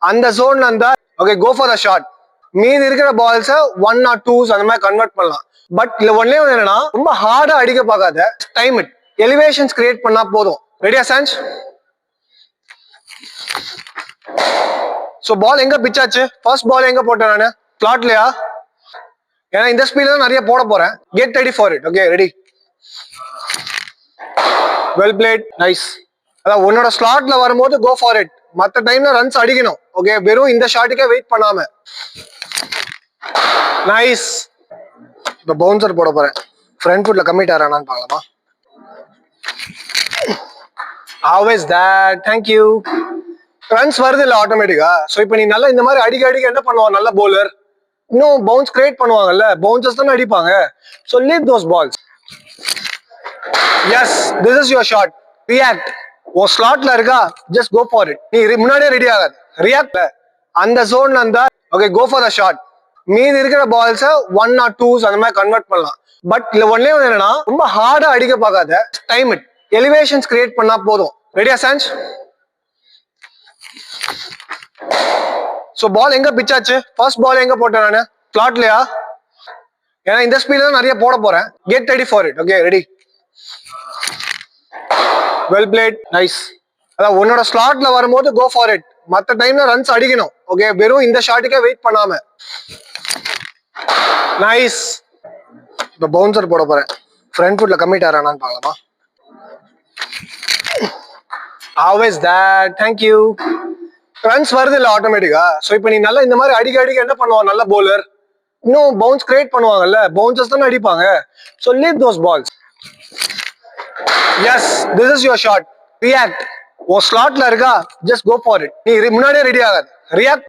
அந்த ஜோன்ல இருந்தா okay go for the shot. மீதி இருக்கிற பால்ஸை 1 or 2s அந்த மாதிரி கன்வெர்ட் பண்ணலாம். பட் இதுல ஒன்னே என்னன்னா ரொம்ப ஹார்டா அடிக்க பார்க்காத. Time it. எலிவேஷன்ஸ் கிரியேட் பண்ணா போதும். ரெடியா சான்ஸ்? சோ பால் எங்க பிச் ஆச்சு? ஃபர்ஸ்ட் பால் எங்க போட்டேன் நானு? ஸ்லாட்லயா? ஏன்னா இந்த ஸ்பீட்ல தான் நிறைய போட போறேன். Get ready for it. Okay ready. Well plate. Nice. அதான் உன்னோட ஸ்லாட்ல வரும்போது கோ ஃபார் இட். மற்ற டைம்ல ரன்ஸ் அடிக்கணும். ஓகே வெறும் இந்த ஷாட்டுக்கே வெயிட் பண்ணாம. நைஸ். இப்போ பவுன்சர் போட போறேன். ஃப்ரண்ட் ஃபுட்ல கம்மிட் ஆறானான்னு பார்க்கலாமா? Always that. தேங்க்யூ. ரன்ஸ் வருது இல்ல ஆட்டோமேட்டிக்கா. ஸோ இப்போ நீ நல்லா இந்த மாதிரி அடிக்க அடிக்க என்ன பண்ணுவான் நல்ல பவுலர்? இன்னும் பவுன்ஸ் கிரியேட் பண்ணுவாங்கல்ல. பவுன்சர்ஸ் தானே அடிப்பாங்க. So leave those balls. Yes this is your shot. React. உன் ஸ்லாட்ல இருக்கா ஜஸ்ட் கோ ஃபார் இட். நீ முன்னாடியே ரெடி ஆகாது. ரியாக்ட். அந்த ஜோன்ல இருந்தா okay go for the shot. மீதி இருக்கிற பால்ஸை 1 or 2s அந்த மாதிரி கன்வெர்ட் பண்ணலாம். பட் இதுல ஒன்னே என்னன்னா ரொம்ப ஹார்டா அடிக்க பார்க்காத. Time it. எலிவேஷன்ஸ் கிரியேட் பண்ணா போதும். ரெடியா சான்ஸ்? சோ பால் எங்க பிச் ஆச்சு? ஃபர்ஸ்ட் பால் எங்க போட்டேன் நானு? ஸ்லாட்லயா? ஏன்னா இந்த ஸ்பீட்ல தான் நிறைய போட போறேன். Get ready for it. Okay ready. Well plate. Nice. அதான் உன்னோட ஸ்லாட்ல வரும்போது கோ ஃபார் இட். மற்ற டைம்ல ரன்ஸ் அடிக்கணும். ஓகே வெறும் இந்த ஷாட்டுக்கே வெயிட் பண்ணாம. நைஸ். இப்போ பவுன்சர் போட போறேன். ஃப்ரண்ட் ஃபுட்ல கம்மிட் ஆறானான்னு பார்க்கலாமா? Always that. தேங்க்யூ. ரன்ஸ் வருது இல்ல ஆட்டோமேட்டிக்கா. ஸோ இப்போ நீ நல்லா இந்த மாதிரி அடிக்க அடிக்க என்ன பண்ணுவான் நல்ல பவுலர்? இன்னும் பவுன்ஸ் கிரியேட் பண்ணுவாங்கல்ல. பவுன்சர்ஸ் தானே அடிப்பாங்க. So leave those balls. Yes this is your shot. React. உன் ஸ்லாட்ல இருக்கா ஜஸ்ட் கோ ஃபார் இட். நீ முன்னாடியே ரெடி ஆகாது. ரியாக்ட்.